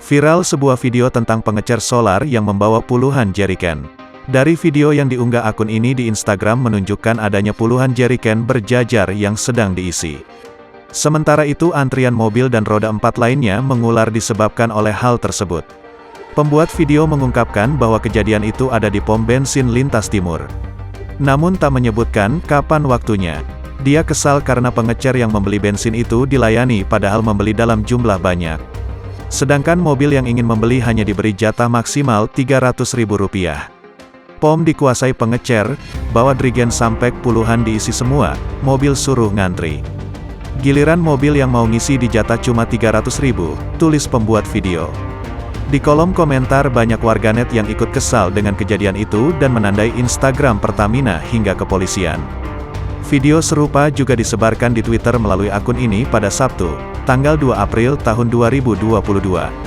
Viral sebuah video tentang pengecer solar yang membawa puluhan jeriken. Dari video yang diunggah akun ini di Instagram menunjukkan adanya puluhan jeriken berjajar yang sedang diisi. Sementara itu antrian mobil dan roda 4 lainnya mengular disebabkan oleh hal tersebut. Pembuat video mengungkapkan bahwa kejadian itu ada di pom bensin lintas timur. Namun tak menyebutkan kapan waktunya. Dia kesal karena pengecer yang membeli bensin itu dilayani padahal membeli dalam jumlah banyak. Sedangkan mobil yang ingin membeli hanya diberi jatah maksimal Rp300.000. POM dikuasai pengecer, bawa drigen sampai puluhan diisi semua, mobil suruh ngantri. Giliran mobil yang mau ngisi di jatah cuma Rp300.000, tulis pembuat video. Di kolom komentar banyak warganet yang ikut kesal dengan kejadian itu dan menandai Instagram Pertamina hingga kepolisian. Video serupa juga disebarkan di Twitter melalui akun ini pada Sabtu, tanggal 2 April tahun 2022.